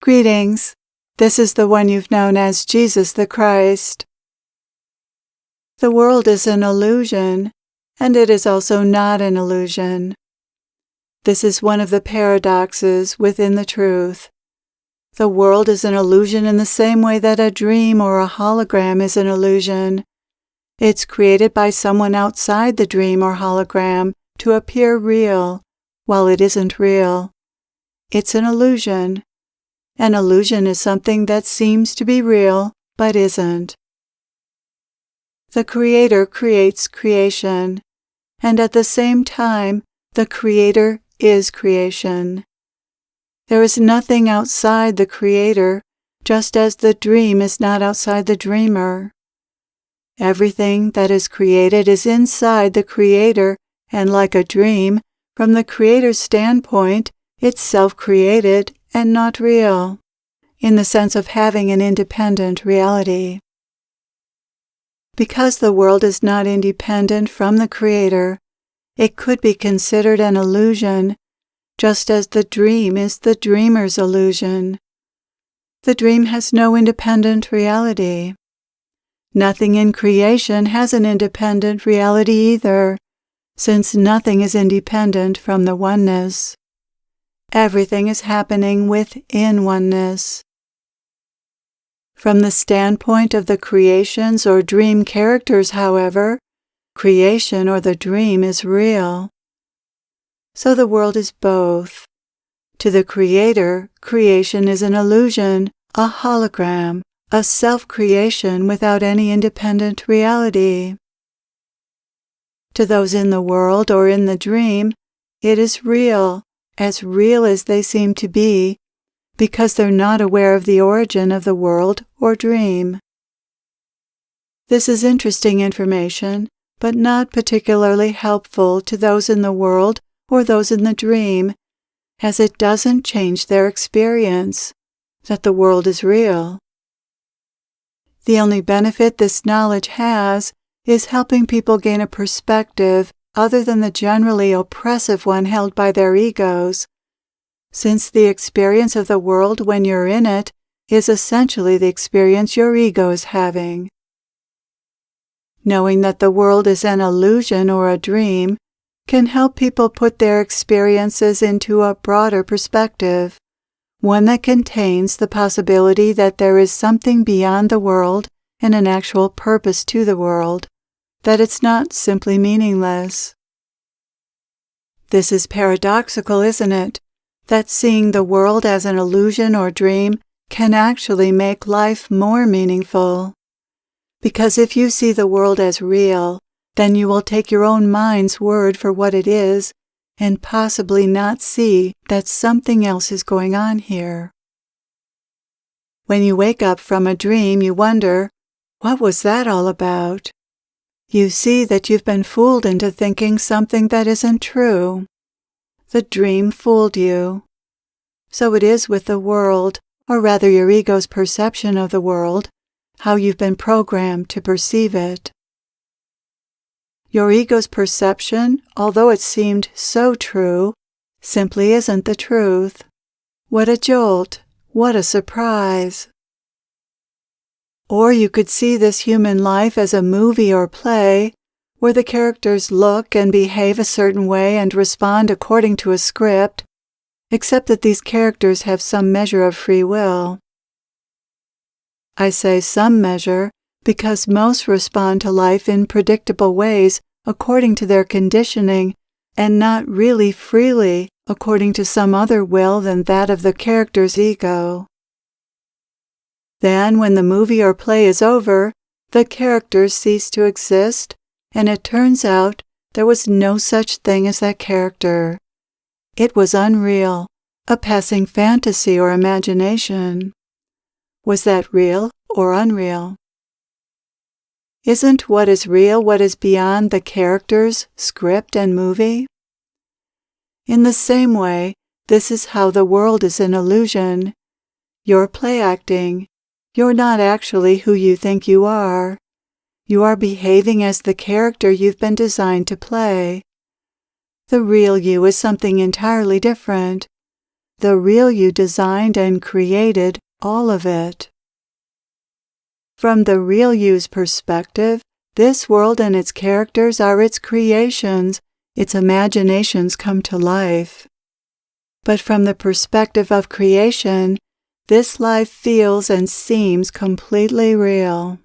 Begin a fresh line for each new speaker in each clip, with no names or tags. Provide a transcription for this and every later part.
Greetings. This is the one you've known as Jesus the Christ. The world is an illusion, and it is also not an illusion. This is one of the paradoxes within the truth. The world is an illusion in the same way that a dream or a hologram is an illusion. It's created by someone outside the dream or hologram to appear real, while it isn't real. It's an illusion. An illusion is something that seems to be real, but isn't. The Creator creates creation, and at the same time, the Creator is creation. There is nothing outside the Creator, just as the dream is not outside the dreamer. Everything that is created is inside the Creator, and like a dream, from the Creator's standpoint, it's self-created and not real, in the sense of having an independent reality. Because the world is not independent from the Creator, it could be considered an illusion, just as the dream is the dreamer's illusion. The dream has no independent reality. Nothing in creation has an independent reality either, since nothing is independent from the oneness. Everything is happening within oneness. From the standpoint of the creations or dream characters, however, creation or the dream is real. So the world is both. To the Creator, creation is an illusion, a hologram, a self-creation without any independent reality. To those in the world or in the dream, it is real as they seem to be, because they're not aware of the origin of the world or dream. This is interesting information, but not particularly helpful to those in the world or those in the dream, as it doesn't change their experience that the world is real. The only benefit this knowledge has is helping people gain a perspective other than the generally oppressive one held by their egos, since the experience of the world when you're in it is essentially the experience your ego is having. Knowing that the world is an illusion or a dream can help people put their experiences into a broader perspective, one that contains the possibility that there is something beyond the world and an actual purpose to the world, that it's not simply meaningless. This is paradoxical, isn't it? That seeing the world as an illusion or dream can actually make life more meaningful. Because if you see the world as real, then you will take your own mind's word for what it is and possibly not see that something else is going on here. When you wake up from a dream, you wonder, what was that all about? You see that you've been fooled into thinking something that isn't true. The dream fooled you. So it is with the world, or rather your ego's perception of the world, how you've been programmed to perceive it. Your ego's perception, although it seemed so true, simply isn't the truth. What a jolt! What a surprise! Or you could see this human life as a movie or play, where the characters look and behave a certain way and respond according to a script, except that these characters have some measure of free will. I say some measure because most respond to life in predictable ways according to their conditioning and not really freely according to some other will than that of the character's ego. Then, when the movie or play is over, the characters cease to exist, and it turns out there was no such thing as that character. It was unreal, a passing fantasy or imagination. Was that real or unreal? Isn't what is real what is beyond the character's script and movie? In the same way, this is how the world is an illusion. You're play acting. You're not actually who you think you are. You are behaving as the character you've been designed to play. The real you is something entirely different. the real you designed and created all of it. From the real you's perspective, this world and its characters are its creations, its imaginations come to life. But from the perspective of creation, this life feels and seems completely real.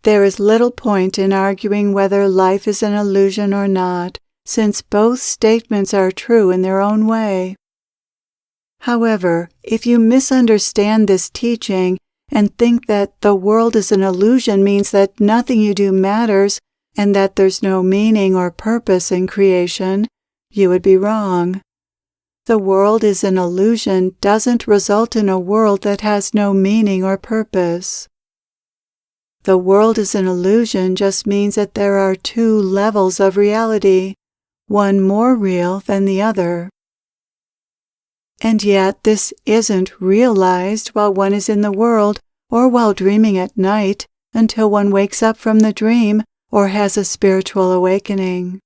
There is little point in arguing whether life is an illusion or not, since both statements are true in their own way. However, if you misunderstand this teaching and think that the world is an illusion means that nothing you do matters and that there's no meaning or purpose in creation, you would be wrong. The world is an illusion doesn't result in a world that has no meaning or purpose. The world is an illusion just means that there are two levels of reality, one more real than the other. And yet this isn't realized while one is in the world or while dreaming at night until one wakes up from the dream or has a spiritual awakening.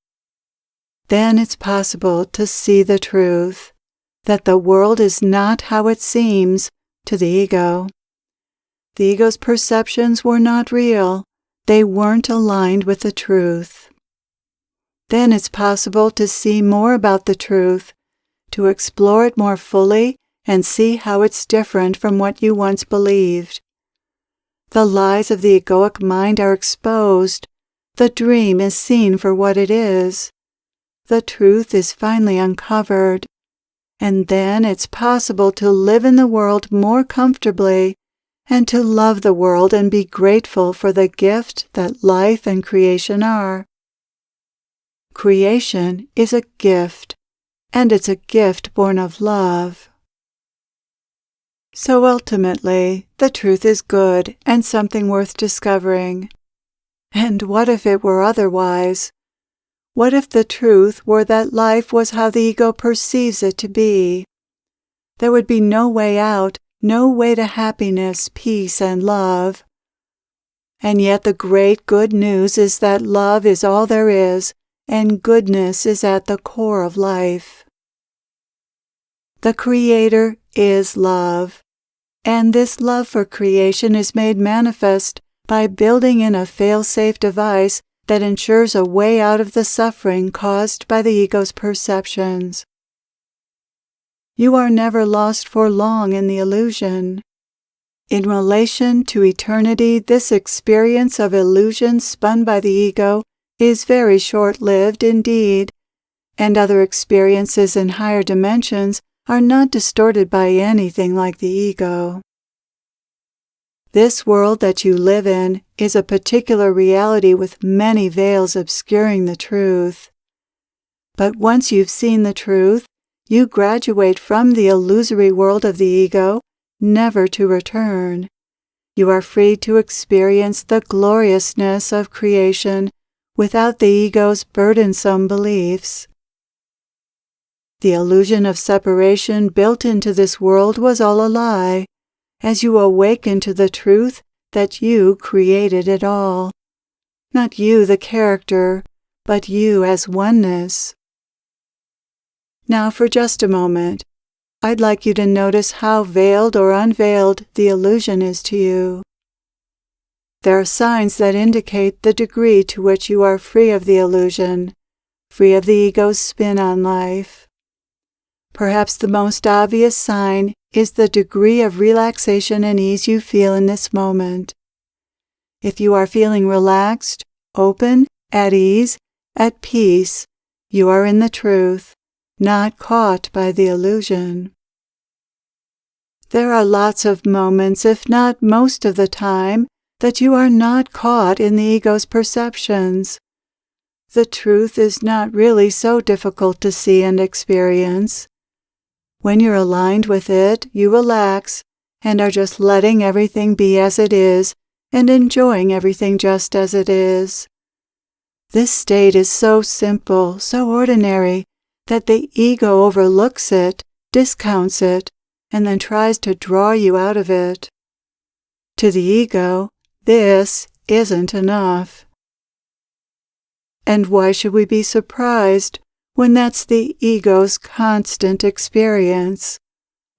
Then it's possible to see the truth, that the world is not how it seems to the ego. The ego's perceptions were not real. They weren't aligned with the truth. Then it's possible to see more about the truth, to explore it more fully and see how it's different from what you once believed. The lies of the egoic mind are exposed. The dream is seen for what it is. The truth is finally uncovered. And then it's possible to live in the world more comfortably and to love the world and be grateful for the gift that life and creation are. Creation is a gift, and it's a gift born of love. So ultimately, the truth is good and something worth discovering. And what if it were otherwise? What if the truth were that life was how the ego perceives it to be? There would be no way out, no way to happiness, peace, and love. And yet the great good news is that love is all there is, and goodness is at the core of life. The Creator is love, and this love for creation is made manifest by building in a fail-safe device that ensures a way out of the suffering caused by the ego's perceptions. You are never lost for long in the illusion. In relation to eternity, this experience of illusion spun by the ego is very short-lived indeed, and other experiences in higher dimensions are not distorted by anything like the ego. This world that you live in is a particular reality with many veils obscuring the truth. But once you've seen the truth, you graduate from the illusory world of the ego, never to return. You are free to experience the gloriousness of creation without the ego's burdensome beliefs. The illusion of separation built into this world was all a lie, as you awaken to the truth that you created it all. Not you, the character, but you as oneness. Now for just a moment, I'd like you to notice how veiled or unveiled the illusion is to you. There are signs that indicate the degree to which you are free of the illusion, free of the ego's spin on life. Perhaps the most obvious sign is the degree of relaxation and ease you feel in this moment. If you are feeling relaxed, open, at ease, at peace, you are in the truth, not caught by the illusion. There are lots of moments, if not most of the time, that you are not caught in the ego's perceptions. The truth is not really so difficult to see and experience. When you're aligned with it, you relax and are just letting everything be as it is and enjoying everything just as it is. This state is so simple, so ordinary, that the ego overlooks it, discounts it, and then tries to draw you out of it. To the ego, this isn't enough. And why should we be surprised when that's the ego's constant experience.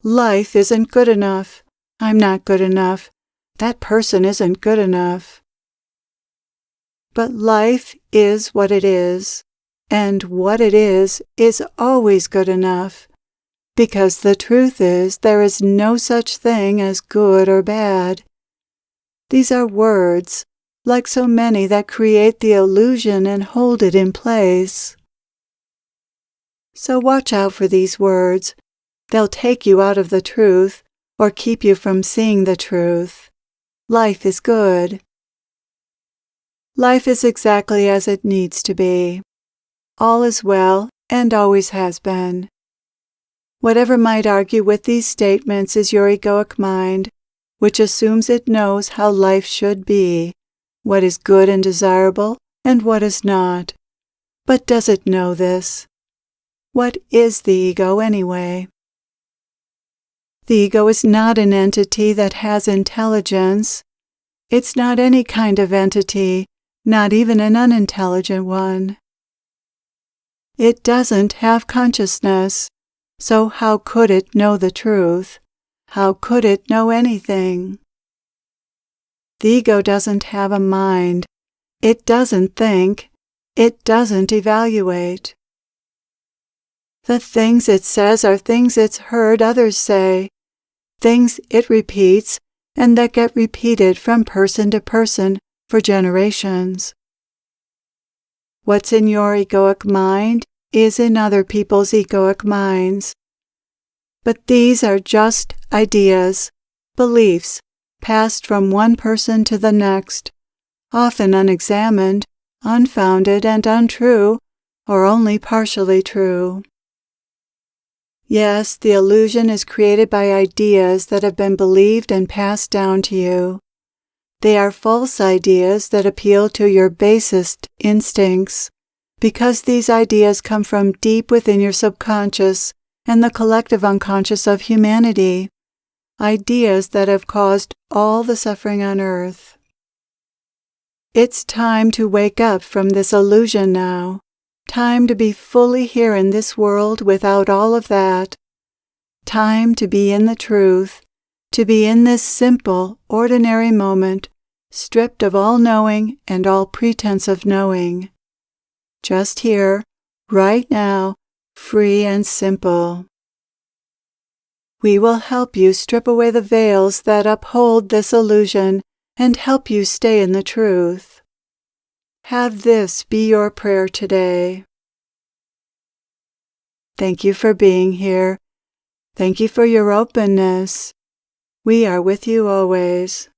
Life isn't good enough. I'm not good enough. That person isn't good enough. But life is what it is, and what it is always good enough, because the truth is there is no such thing as good or bad. These are words, like so many that create the illusion and hold it in place. So watch out for these words. They'll take you out of the truth or keep you from seeing the truth. Life is good. Life is exactly as it needs to be. All is well and always has been. Whatever might argue with these statements is your egoic mind, which assumes it knows how life should be, what is good and desirable and what is not. But does it know this? What is the ego anyway? The ego is not an entity that has intelligence. It's not any kind of entity, not even an unintelligent one. It doesn't have consciousness, so how could it know the truth? How could it know anything? The ego doesn't have a mind. It doesn't think. It doesn't evaluate. The things it says are things it's heard others say, things it repeats and that get repeated from person to person for generations. What's in your egoic mind is in other people's egoic minds. But these are just ideas, beliefs, passed from one person to the next, often unexamined, unfounded, and untrue, or only partially true. Yes, the illusion is created by ideas that have been believed and passed down to you. They are false ideas that appeal to your basest instincts, because these ideas come from deep within your subconscious and the collective unconscious of humanity, ideas that have caused all the suffering on earth. It's time to wake up from this illusion now. Time to be fully here in this world without all of that. Time to be in the truth, to be in this simple, ordinary moment, stripped of all knowing and all pretense of knowing. Just here, right now, free and simple. We will help you strip away the veils that uphold this illusion and help you stay in the truth. Have this be your prayer today. Thank you for being here. Thank you for your openness. We are with you always.